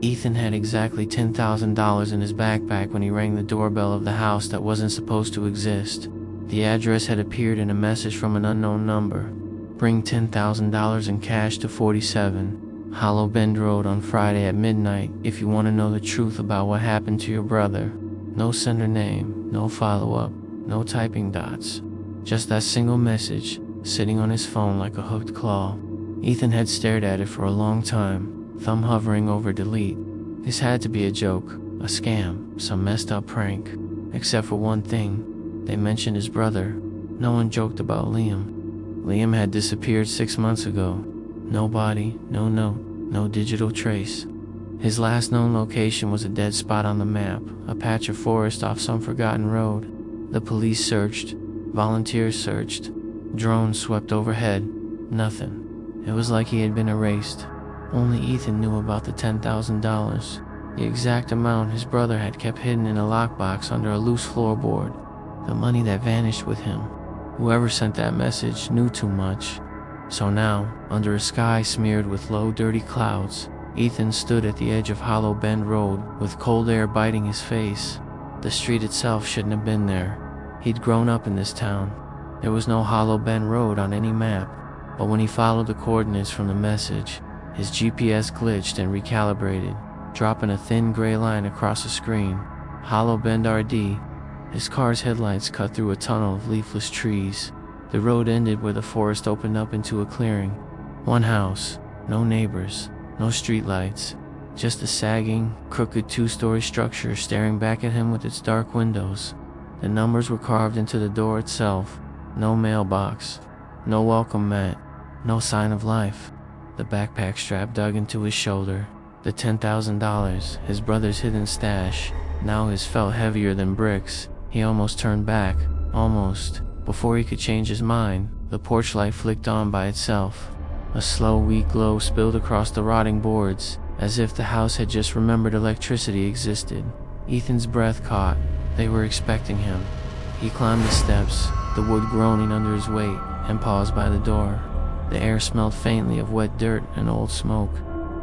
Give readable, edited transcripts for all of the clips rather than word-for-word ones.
Ethan had exactly $10,000 in his backpack when he rang the doorbell of the house that wasn't supposed to exist. The address had appeared in a message from an unknown number. Bring $10,000 in cash to 47 Hollow Bend Road on Friday at midnight if you want to know the truth about what happened to your brother. No sender name, no follow-up, no typing dots. Just that single message, sitting on his phone like a hooked claw. Ethan had stared at it for a long time, thumb hovering over delete. This had to be a joke, a scam, some messed up prank. Except for one thing, they mentioned his brother. No one joked about Liam. Liam had disappeared 6 months ago. No body, no note, no digital trace. His last known location was a dead spot on the map, a patch of forest off some forgotten road. The police searched, volunteers searched, drones swept overhead. Nothing. It was like he had been erased. Only Ethan knew about the $10,000, the exact amount his brother had kept hidden in a lockbox under a loose floorboard, the money that vanished with him. Whoever sent that message knew too much. So now, under a sky smeared with low, dirty clouds, Ethan stood at the edge of Hollow Bend Road with cold air biting his face. The street itself shouldn't have been there. He'd grown up in this town. There was no Hollow Bend Road on any map, but when he followed the coordinates from the message, his GPS glitched and recalibrated, dropping a thin gray line across the screen. Hollow Bend RD. His car's headlights cut through a tunnel of leafless trees. The road ended where the forest opened up into a clearing. One house, no neighbors, no streetlights, just a sagging, crooked two-story structure staring back at him with its dark windows. The numbers were carved into the door itself. No mailbox, no welcome mat, no sign of life. The backpack strap dug into his shoulder. The $10,000, his brother's hidden stash, now his felt heavier than bricks. He almost turned back, almost. Before he could change his mind, the porch light flicked on by itself. A slow, weak glow spilled across the rotting boards, as if the house had just remembered electricity existed. Ethan's breath caught. They were expecting him. He climbed the steps, the wood groaning under his weight, and paused by the door. The air smelled faintly of wet dirt and old smoke.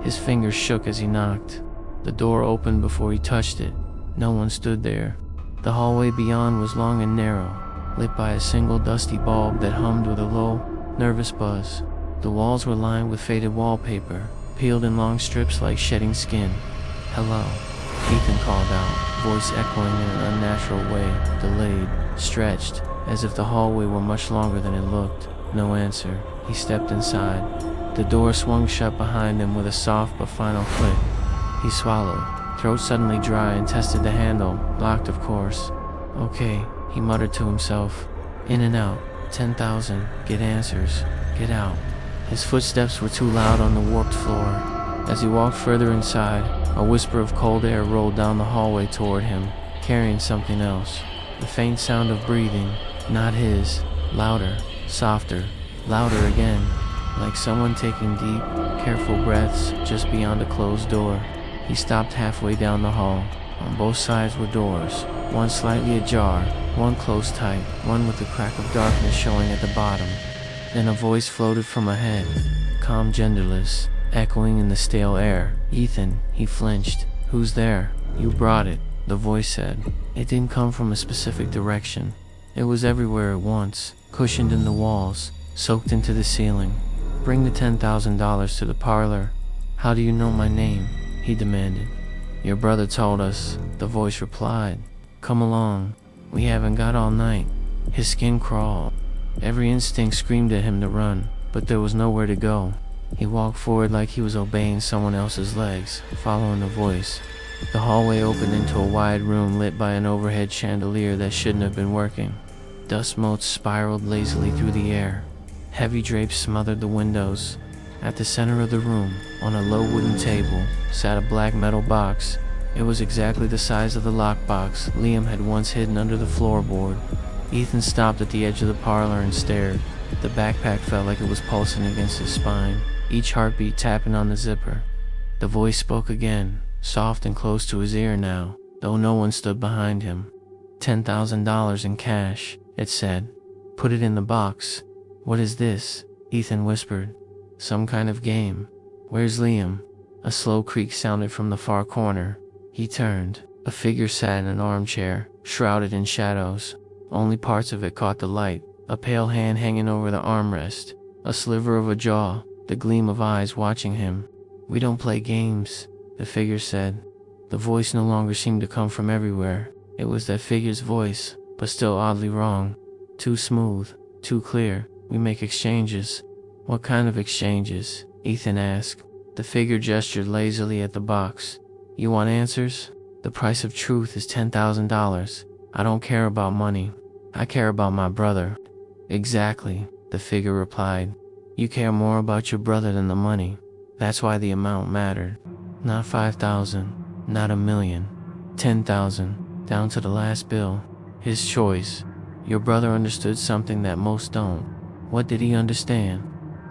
His fingers shook as he knocked. The door opened before he touched it. No one stood there. The hallway beyond was long and narrow, lit by a single dusty bulb that hummed with a low, nervous buzz. The walls were lined with faded wallpaper, peeled in long strips like shedding skin. "Hello," Ethan called out, voice echoing in an unnatural way, delayed, stretched, as if the hallway were much longer than it looked. No answer. He stepped inside. The door swung shut behind him with a soft but final click. He swallowed, throat suddenly dry, and tested the handle, locked of course. "Okay," he muttered to himself. "In and out, 10,000, get answers, get out." His footsteps were too loud on the warped floor. As he walked further inside, a whisper of cold air rolled down the hallway toward him, carrying something else. The faint sound of breathing, not his, louder, softer, louder again, like someone taking deep, careful breaths just beyond a closed door. He stopped halfway down the hall. On both sides were doors, one slightly ajar, one closed tight, one with a crack of darkness showing at the bottom. Then a voice floated from ahead, calm, genderless, echoing in the stale air. "Ethan," he flinched. "Who's there?" "You brought it," the voice said. It didn't come from a specific direction. It was everywhere at once, cushioned in the walls, soaked into the ceiling. "Bring the $10,000 to the parlor." "How do you know my name?" he demanded. "Your brother told us," the voice replied. "Come along. We haven't got all night." His skin crawled. Every instinct screamed at him to run, but there was nowhere to go. He walked forward like he was obeying someone else's legs, following the voice. The hallway opened into a wide room lit by an overhead chandelier that shouldn't have been working. Dust motes spiraled lazily through the air. Heavy drapes smothered the windows. At the center of the room, on a low wooden table, sat a black metal box. It was exactly the size of the lockbox Liam had once hidden under the floorboard. Ethan stopped at the edge of the parlor and stared. The backpack felt like it was pulsing against his spine, each heartbeat tapping on the zipper. The voice spoke again, soft and close to his ear now, though no one stood behind him. $10,000 in cash, it said. "Put it in the box." "What is this?" Ethan whispered. "Some kind of game." "Where's Liam?" A slow creak sounded from the far corner. He turned. A figure sat in an armchair, shrouded in shadows. Only parts of it caught the light. A pale hand hanging over the armrest. A sliver of a jaw. The gleam of eyes watching him. "We don't play games," the figure said. The voice no longer seemed to come from everywhere. It was that figure's voice, but still oddly wrong. Too smooth, too clear. "We make exchanges." "What kind of exchanges?" Ethan asked. The figure gestured lazily at the box. "You want answers? The price of truth is $10,000. I don't care about money. I care about my brother." "Exactly," the figure replied. "You care more about your brother than the money. That's why the amount mattered. Not 5,000, not a million. 10,000, down to the last bill. His choice. Your brother understood something that most don't." "What did he understand?"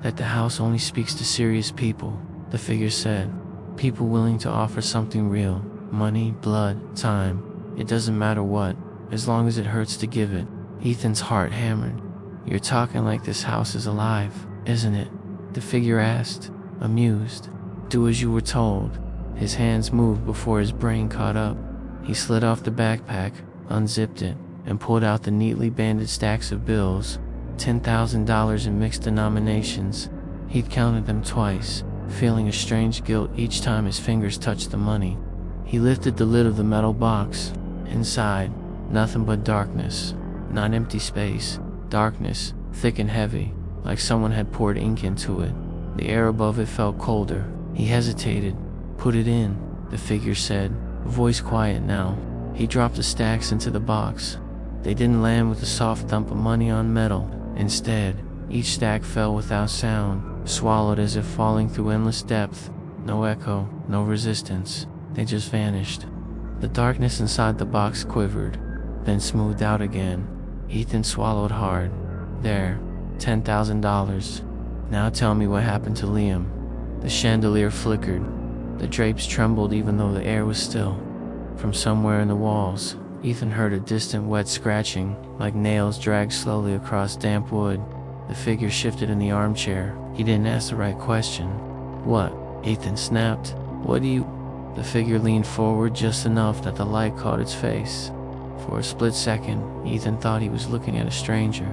"That the house only speaks to serious people," the figure said. "People willing to offer something real. Money, blood, time. It doesn't matter what, as long as it hurts to give it." Ethan's heart hammered. "You're talking like this house is alive, isn't it?" the figure asked, amused. "Do as you were told." His hands moved before his brain caught up. He slid off the backpack, unzipped it, and pulled out the neatly banded stacks of bills. $10,000 in mixed denominations. He'd counted them twice, feeling a strange guilt each time his fingers touched the money. He lifted the lid of the metal box. Inside, nothing but darkness. Not empty space. Darkness, thick and heavy, like someone had poured ink into it. The air above it felt colder. He hesitated. "Put it in," the figure said, voice quiet now. He dropped the stacks into the box. They didn't land with a soft thump of money on metal. Instead, each stack fell without sound, swallowed as if falling through endless depth. No echo, no resistance. They just vanished. The darkness inside the box quivered, then smoothed out again. Ethan swallowed hard. There, $10,000. Now tell me what happened to Liam. The chandelier flickered. The drapes trembled even though the air was still. From somewhere in the walls, Ethan heard a distant wet scratching, like nails dragged slowly across damp wood. The figure shifted in the armchair. He didn't ask the right question. "What?" Ethan snapped. "What do you—" The figure leaned forward just enough that the light caught its face. For a split second, Ethan thought he was looking at a stranger.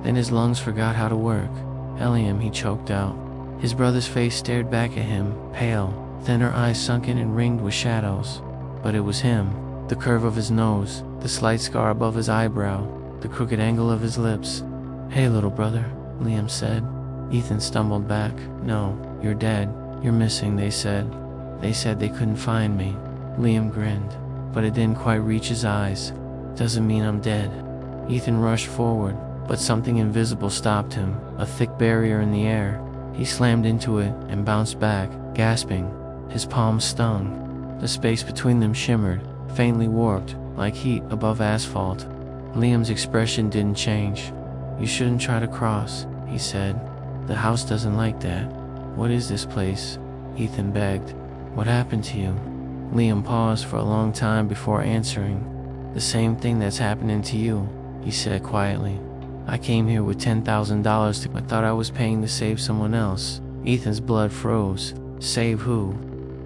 Then his lungs forgot how to work. "Eliam," he choked out. His brother's face stared back at him, pale, thinner eyes sunken and ringed with shadows. But it was him. The curve of his nose, the slight scar above his eyebrow, the crooked angle of his lips. "Hey, little brother," Liam said. Ethan stumbled back. "No, you're dead. You're missing," they said. "They said they couldn't find me." Liam grinned, but it didn't quite reach his eyes. "Doesn't mean I'm dead." Ethan rushed forward, but something invisible stopped him, a thick barrier in the air. He slammed into it and bounced back, gasping. His palms stung. The space between them shimmered, faintly warped, like heat above asphalt. Liam's expression didn't change. "You shouldn't try to cross," he said. "The house doesn't like that." "What is this place?" Ethan begged. "What happened to you?" Liam paused for a long time before answering. "The same thing that's happening to you," he said quietly. "I came here with $10,000 I thought I was paying to save someone else." Ethan's blood froze. "Save who?"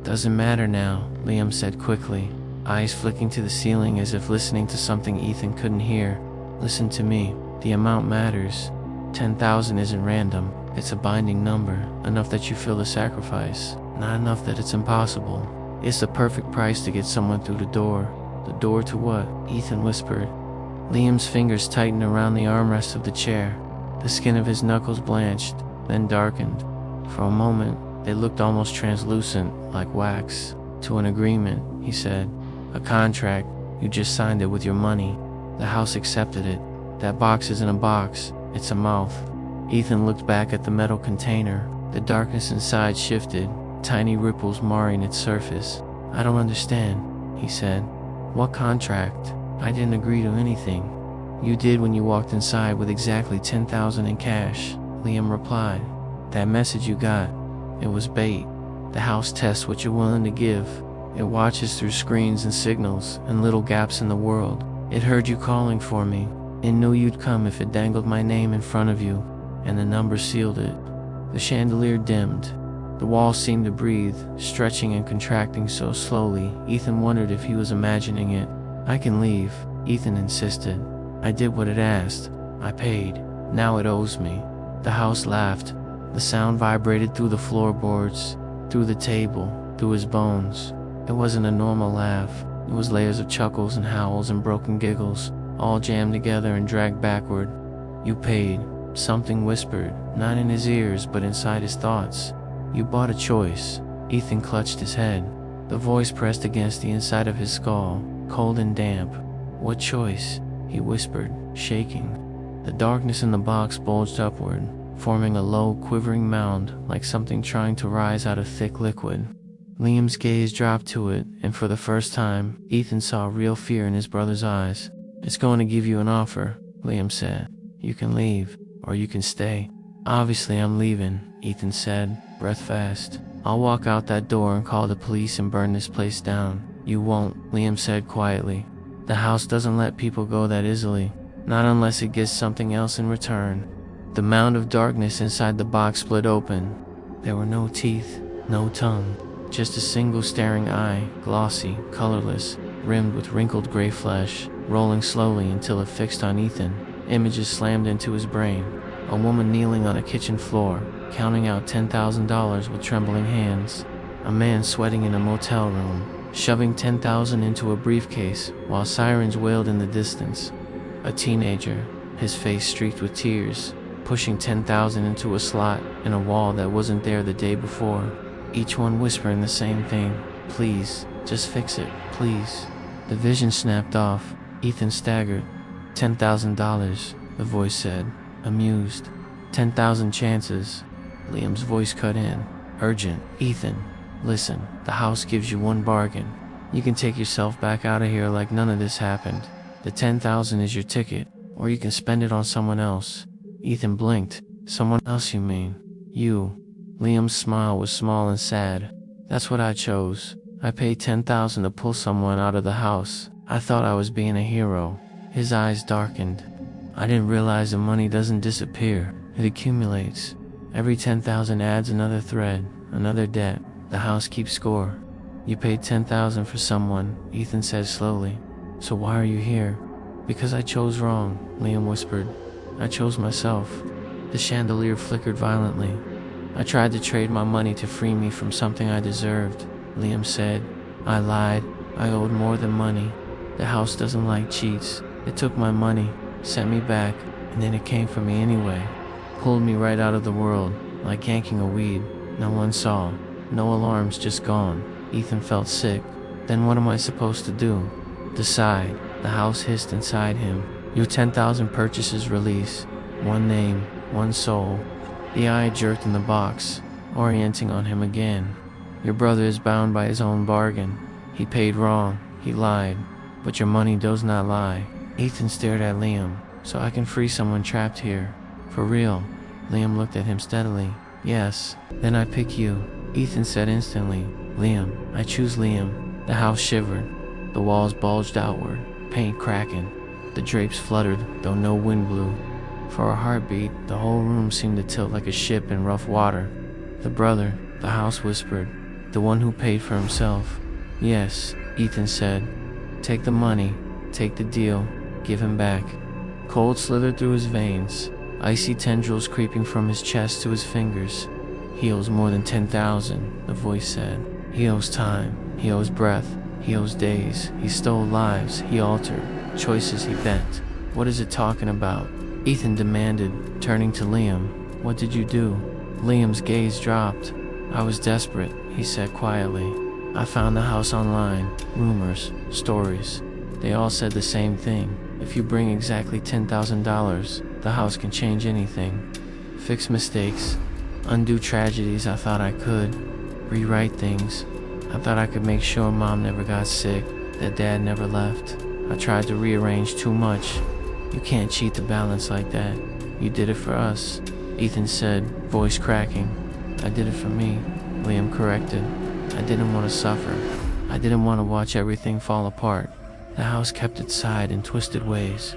"Doesn't matter now," Liam said quickly, eyes flicking to the ceiling as if listening to something Ethan couldn't hear. "Listen to me. The amount matters. 10,000 isn't random. It's a binding number, enough that you feel the sacrifice, not enough that it's impossible. It's the perfect price to get someone through the door." "The door to what?" Ethan whispered. Liam's fingers tightened around the armrest of the chair. The skin of his knuckles blanched, then darkened. For a moment, they looked almost translucent, like wax. "To an agreement," he said. "A contract. You just signed it with your money. The house accepted it. That box isn't a box, it's a mouth." Ethan looked back at the metal container. The darkness inside shifted, tiny ripples marring its surface. "I don't understand," he said. "What contract? I didn't agree to anything." "You did when you walked inside with exactly 10,000 in cash," Liam replied. "That message you got, it was bait. The house tests what you're willing to give. It watches through screens and signals and little gaps in the world. It heard you calling for me. It knew you'd come if it dangled my name in front of you, and the number sealed it." The chandelier dimmed. The walls seemed to breathe, stretching and contracting so slowly, Ethan wondered if he was imagining it. "I can leave," Ethan insisted. "I did what it asked. I paid. Now it owes me." The house laughed. The sound vibrated through the floorboards, through the table, through his bones. It wasn't a normal laugh. It was layers of chuckles and howls and broken giggles, all jammed together and dragged backward. "You paid," something whispered, not in his ears but inside his thoughts. "You bought a choice." Ethan clutched his head. The voice pressed against the inside of his skull, cold and damp. "What choice?" he whispered, shaking. The darkness in the box bulged upward, forming a low, quivering mound, like something trying to rise out of thick liquid. Liam's gaze dropped to it, and for the first time, Ethan saw real fear in his brother's eyes. "It's going to give you an offer," Liam said. "You can leave, or you can stay." "Obviously I'm leaving," Ethan said, breath fast. "I'll walk out that door and call the police and burn this place down." "You won't," Liam said quietly. "The house doesn't let people go that easily, not unless it gets something else in return." The mound of darkness inside the box split open. There were no teeth, no tongue, just a single staring eye, glossy, colorless, rimmed with wrinkled gray flesh, rolling slowly until it fixed on Ethan. Images slammed into his brain. A woman kneeling on a kitchen floor, counting out $10,000 with trembling hands. A man sweating in a motel room, shoving $10,000 into a briefcase while sirens wailed in the distance. A teenager, his face streaked with tears, pushing $10,000 into a slot in a wall that wasn't there the day before. Each one whispering the same thing: "Please, just fix it, please." The vision snapped off. Ethan staggered. $10,000, the voice said, amused. 10,000 chances. Liam's voice cut in. Urgent. "Ethan, listen, the house gives you one bargain. You can take yourself back out of here like none of this happened. The 10,000 is your ticket, or you can spend it on someone else." Ethan blinked. "Someone else, you mean?" "You." Liam's smile was small and sad. "That's what I chose. I paid 10,000 to pull someone out of the house. I thought I was being a hero." His eyes darkened. "I didn't realize the money doesn't disappear. It accumulates. Every 10,000 adds another thread, another debt. The house keeps score." "You paid 10,000 for someone," Ethan said slowly. "So why are you here?" "Because I chose wrong," Liam whispered. "I chose myself." The chandelier flickered violently. "I tried to trade my money to free me from something I deserved," Liam said. "I lied. I owed more than money. The house doesn't like cheats. It took my money, sent me back, and then it came for me anyway. Pulled me right out of the world, like yanking a weed. No one saw. No alarms, just gone." Ethan felt sick. "Then what am I supposed to do?" "Decide," the house hissed inside him. "Your 10,000 purchases release. One name, one soul." The eye jerked in the box, orienting on him again. "Your brother is bound by his own bargain. He paid wrong. He lied. But your money does not lie." Ethan stared at Liam. "So I can free someone trapped here? For real?" Liam looked at him steadily. "Yes." "Then I pick you," Ethan said instantly. "Liam. I choose Liam." The house shivered. The walls bulged outward, paint cracking. The drapes fluttered, though no wind blew. For a heartbeat, the whole room seemed to tilt like a ship in rough water. "The brother," the house whispered. "The one who paid for himself." "Yes," Ethan said. "Take the money. Take the deal. Give him back." Cold slithered through his veins, icy tendrils creeping from his chest to his fingers. "He owes more than 10,000, the voice said. "He owes time. He owes breath. He owes days. He stole lives. He altered. Choices he bent." "What is it talking about?" Ethan demanded, turning to Liam. "What did you do?" Liam's gaze dropped. "I was desperate," he said quietly. "I found the house online. Rumors, stories. They all said the same thing. If you bring exactly $10,000, the house can change anything. Fix mistakes. Undo tragedies I thought I could. Rewrite things. I thought I could make sure Mom never got sick, that Dad never left. I tried to rearrange too much. You can't cheat the balance like that. You did it for us," Ethan said, voice cracking. "I did it for me," Liam corrected. "I didn't want to suffer. I didn't want to watch everything fall apart." The house kept its side in twisted ways.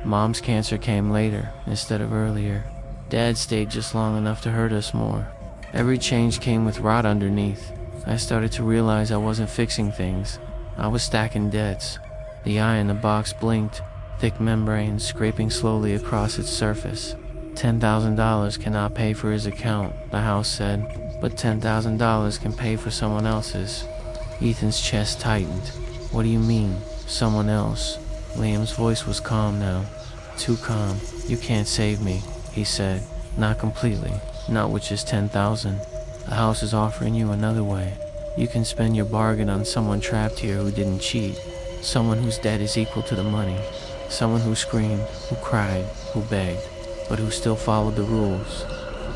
Mom's cancer came later instead of earlier. Dad stayed just long enough to hurt us more. Every change came with rot underneath. I started to realize I wasn't fixing things. I was stacking debts. The eye in the box blinked, thick membrane scraping slowly across its surface. $10,000 cannot pay for his account, the house said, but $10,000 can pay for someone else's. Ethan's chest tightened. What do you mean, someone else? Liam's voice was calm now. Too calm. You can't save me, he said. Not completely. Not with just $10,000. The house is offering you another way. You can spend your bargain on someone trapped here who didn't cheat. Someone whose debt is equal to the money. Someone who screamed, who cried, who begged, but who still followed the rules.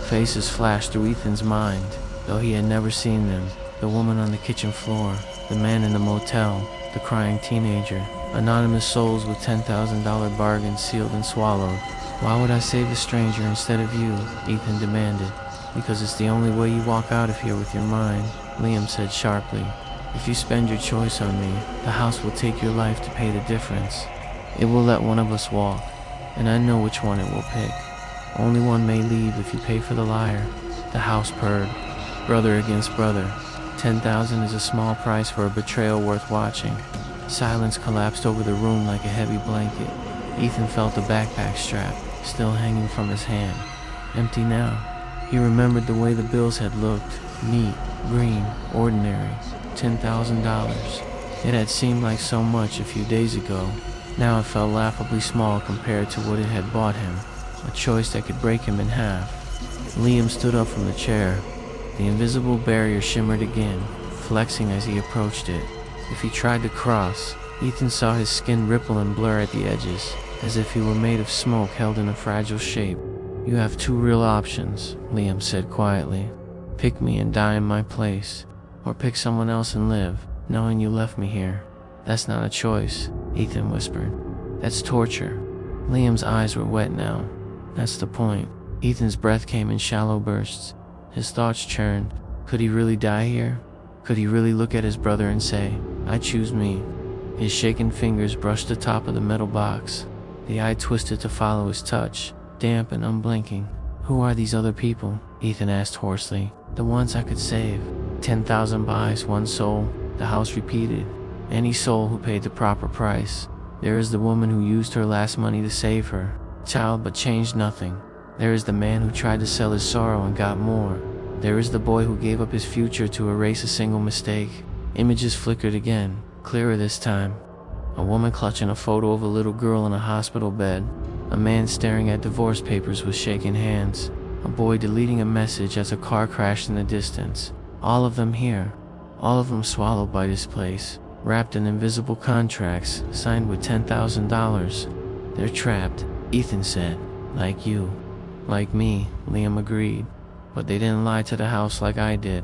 Faces flashed through Ethan's mind, though he had never seen them. The woman on the kitchen floor, the man in the motel, the crying teenager. Anonymous souls with $10,000 bargains sealed and swallowed. Why would I save a stranger instead of you? Ethan demanded. Because it's the only way you walk out of here with your mind, Liam said sharply. If you spend your choice on me, the house will take your life to pay the difference. It will let one of us walk, and I know which one it will pick. Only one may leave if you pay for the liar. The house purred. Brother against brother. $10,000 is a small price for a betrayal worth watching. Silence collapsed over the room like a heavy blanket. Ethan felt the backpack strap, still hanging from his hand. Empty now. He remembered the way the bills had looked. Neat, green, ordinary. $10,000. It had seemed like so much a few days ago. Now it felt laughably small compared to what it had bought him. A choice that could break him in half. Liam stood up from the chair. The invisible barrier shimmered again, flexing as he approached it. If he tried to cross, Ethan saw his skin ripple and blur at the edges, as if he were made of smoke held in a fragile shape. You have two real options, Liam said quietly. Pick me and die in my place, or pick someone else and live, knowing you left me here. That's not a choice, Ethan whispered. That's torture. Liam's eyes were wet now. That's the point. Ethan's breath came in shallow bursts. His thoughts churned. Could he really die here? Could he really look at his brother and say, I choose me? His shaking fingers brushed the top of the metal box. The eye twisted to follow his touch, damp and unblinking. Who are these other people? Ethan asked hoarsely. The ones I could save. 10,000 buys, one soul, the house repeated. Any soul who paid the proper price. There is the woman who used her last money to save her child but changed nothing. There is the man who tried to sell his sorrow and got more. There is the boy who gave up his future to erase a single mistake. Images flickered again, clearer this time. A woman clutching a photo of a little girl in a hospital bed. A man staring at divorce papers with shaking hands. A boy deleting a message as a car crashed in the distance. All of them here. All of them swallowed by this place. Wrapped in invisible contracts, signed with $10,000. They're trapped, Ethan said. Like you. Like me, Liam agreed. But they didn't lie to the house like I did.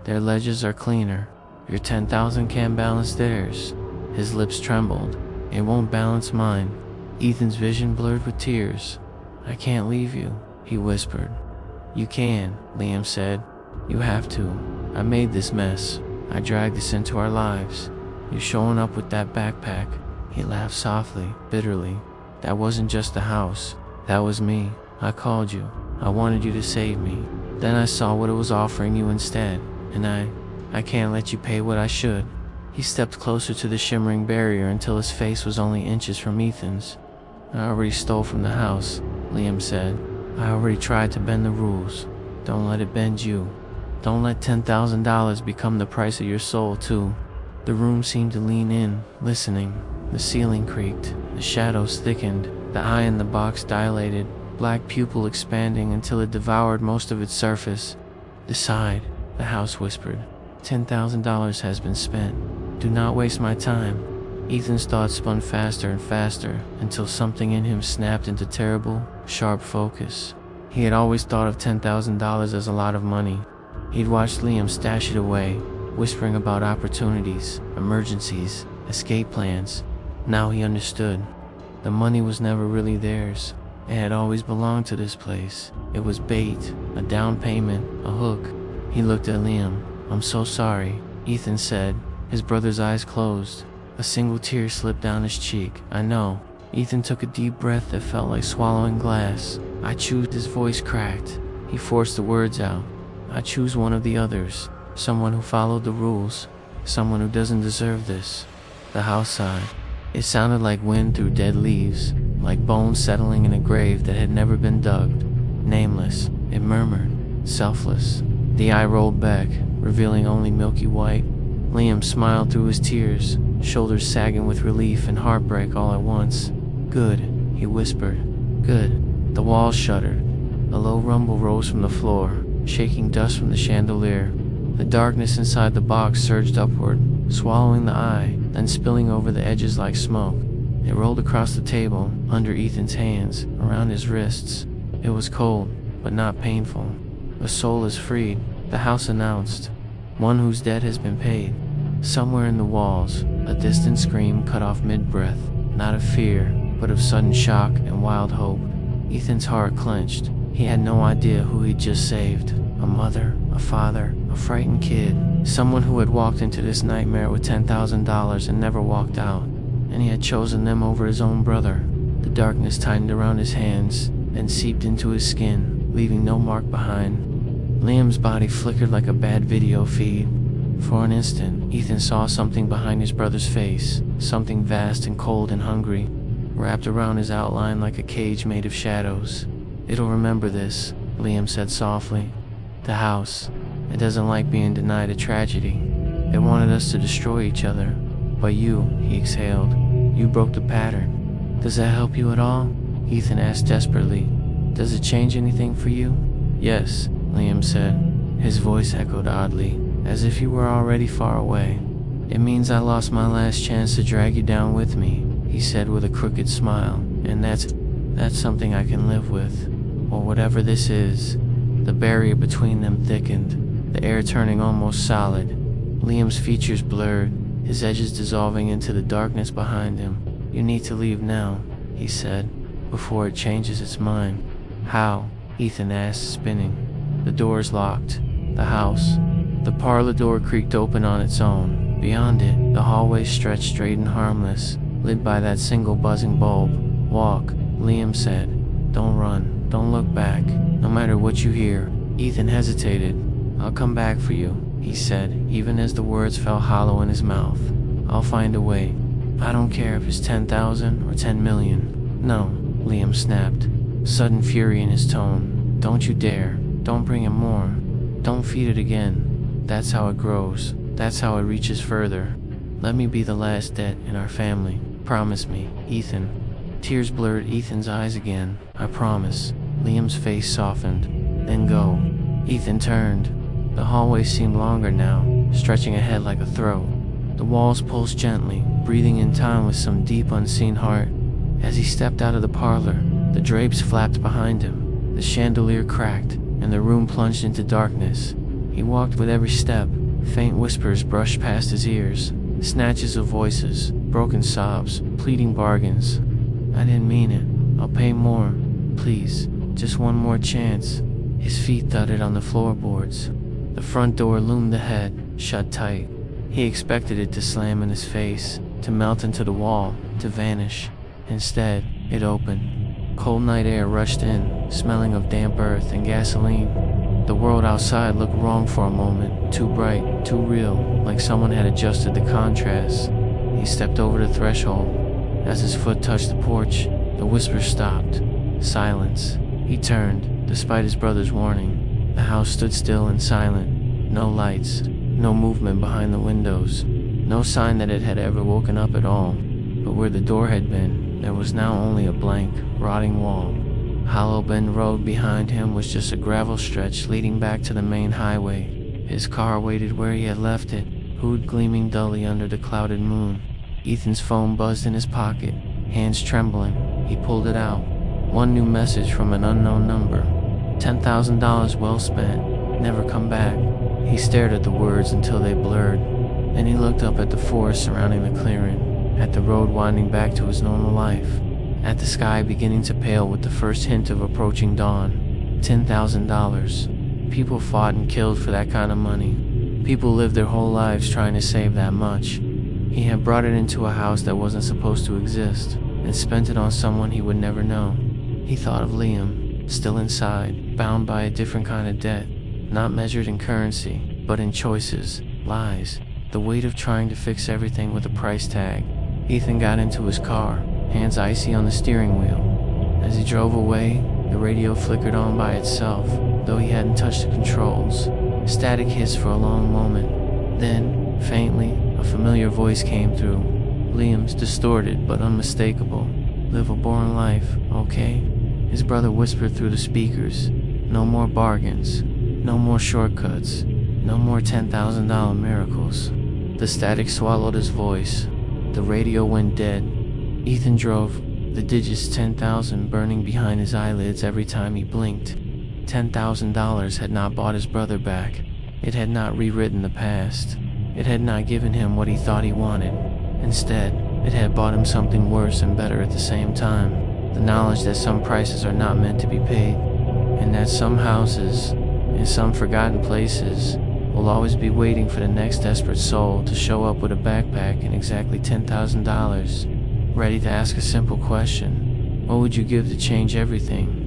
Their ledgers are cleaner. Your 10,000 can't balance theirs. His lips trembled. It won't balance mine. Ethan's vision blurred with tears. I can't leave you, he whispered. You can, Liam said. You have to. I made this mess. I dragged this into our lives. You showing up with that backpack. He laughed softly, bitterly. That wasn't just the house. That was me. I called you. I wanted you to save me. Then I saw what it was offering you instead, and I can't let you pay what I should. He stepped closer to the shimmering barrier until his face was only inches from Ethan's. I already stole from the house, Liam said. I already tried to bend the rules. Don't let it bend you. Don't let $10,000 become the price of your soul, too. The room seemed to lean in, listening. The ceiling creaked. The shadows thickened. The eye in the box dilated, black pupil expanding until it devoured most of its surface. Decide, the house whispered. $10,000 has been spent. Do not waste my time. Ethan's thoughts spun faster and faster until something in him snapped into terrible, sharp focus. He had always thought of $10,000 as a lot of money. He'd watched Liam stash it away, whispering about opportunities, emergencies, escape plans. Now he understood. The money was never really theirs. It had always belonged to this place. It was bait, a down payment, a hook. He looked at Liam. I'm so sorry, Ethan said. His brother's eyes closed. A single tear slipped down his cheek. I know. Ethan took a deep breath that felt like swallowing glass. I choose. His voice cracked. He forced the words out. I choose one of the others. Someone who followed the rules. Someone who doesn't deserve this. The house sighed. It sounded like wind through dead leaves, like bones settling in a grave that had never been dug. Nameless, it murmured, selfless. The eye rolled back, revealing only milky white. Liam smiled through his tears, shoulders sagging with relief and heartbreak all at once. Good, he whispered. Good. The walls shuddered. A low rumble rose from the floor, shaking dust from the chandelier. The darkness inside the box surged upward, swallowing the eye, then spilling over the edges like smoke. It rolled across the table, under Ethan's hands, around his wrists. It was cold, but not painful. A soul is freed, the house announced. One whose debt has been paid. Somewhere in the walls, a distant scream cut off mid-breath, not of fear, but of sudden shock and wild hope. Ethan's heart clenched. He had no idea who he'd just saved. A mother, a father, a frightened kid. Someone who had walked into this nightmare with $10,000 and never walked out. And he had chosen them over his own brother. The darkness tightened around his hands, then seeped into his skin, leaving no mark behind. Liam's body flickered like a bad video feed. For an instant, Ethan saw something behind his brother's face, something vast and cold and hungry, wrapped around his outline like a cage made of shadows. It'll remember this, Liam said softly. The house. It doesn't like being denied a tragedy. It wanted us to destroy each other. But you, he exhaled, you broke the pattern. Does that help you at all? Ethan asked desperately. Does it change anything for you? Yes, Liam said. His voice echoed oddly, as if you were already far away. It means I lost my last chance to drag you down with me, he said with a crooked smile, and that's something I can live with. Or whatever this is. The barrier between them thickened, the air turning almost solid. Liam's features blurred, his edges dissolving into the darkness behind him. You need to leave now, he said, before it changes its mind. How? Ethan asked, spinning. The door's locked. The house. The parlor door creaked open on its own. Beyond it, the hallway stretched straight and harmless, lit by that single buzzing bulb. Walk, Liam said. Don't run. Don't look back. No matter what you hear. Ethan hesitated. I'll come back for you, he said, even as the words fell hollow in his mouth. I'll find a way. I don't care if it's 10,000 or 10 million. No, Liam snapped, sudden fury in his tone. Don't you dare. Don't bring it more. Don't feed it again. That's how it grows. That's how it reaches further. Let me be the last debt in our family. Promise me, Ethan. Tears blurred Ethan's eyes again. I promise. Liam's face softened. Then go. Ethan turned. The hallway seemed longer now, stretching ahead like a throat. The walls pulsed gently, breathing in time with some deep unseen heart. As he stepped out of the parlor, the drapes flapped behind him. The chandelier cracked, and the room plunged into darkness. He walked with every step. Faint whispers brushed past his ears. Snatches of voices, broken sobs, pleading bargains. I didn't mean it. I'll pay more. Please, just one more chance. His feet thudded on the floorboards. The front door loomed ahead, shut tight. He expected it to slam in his face, to melt into the wall, to vanish. Instead, it opened. Cold night air rushed in, smelling of damp earth and gasoline. The world outside looked wrong for a moment, too bright, too real, like someone had adjusted the contrast. He stepped over the threshold. As his foot touched the porch, the whisper stopped. Silence. He turned, despite his brother's warning. The house stood still and silent. No lights, no movement behind the windows, no sign that it had ever woken up at all. But where the door had been, there was now only a blank, rotting wall. Hollow Bend Road behind him was just a gravel stretch leading back to the main highway. His car waited where he had left it, hood gleaming dully under the clouded moon. Ethan's phone buzzed in his pocket, hands trembling. He pulled it out. One new message from an unknown number. $10,000 well spent. Never come back. He stared at the words until they blurred. Then he looked up at the forest surrounding the clearing, at the road winding back to his normal life, at the sky beginning to pale with the first hint of approaching dawn. $10,000. People fought and killed for that kind of money. People lived their whole lives trying to save that much. He had brought it into a house that wasn't supposed to exist, and spent it on someone he would never know. He thought of Liam, still inside, bound by a different kind of debt. not measured in currency, but in choices, lies, the weight of trying to fix everything with a price tag. Ethan got into his car, hands icy on the steering wheel. As he drove away, the radio flickered on by itself, though he hadn't touched the controls. Static hissed for a long moment. Then, faintly, a familiar voice came through. Liam's, distorted but unmistakable. "Live a boring life, okay?" His brother whispered through the speakers. "No more bargains. No more shortcuts. No more $10,000 miracles." The static swallowed his voice. The radio went dead. Ethan drove, the digits 10,000 burning behind his eyelids every time he blinked. $10,000 had not bought his brother back. It had not rewritten the past. It had not given him what he thought he wanted. Instead, it had bought him something worse and better at the same time. The knowledge that some prices are not meant to be paid, and that some houses, in some forgotten places, will always be waiting for the next desperate soul to show up with a backpack and exactly $10,000, ready to ask a simple question: what would you give to change everything?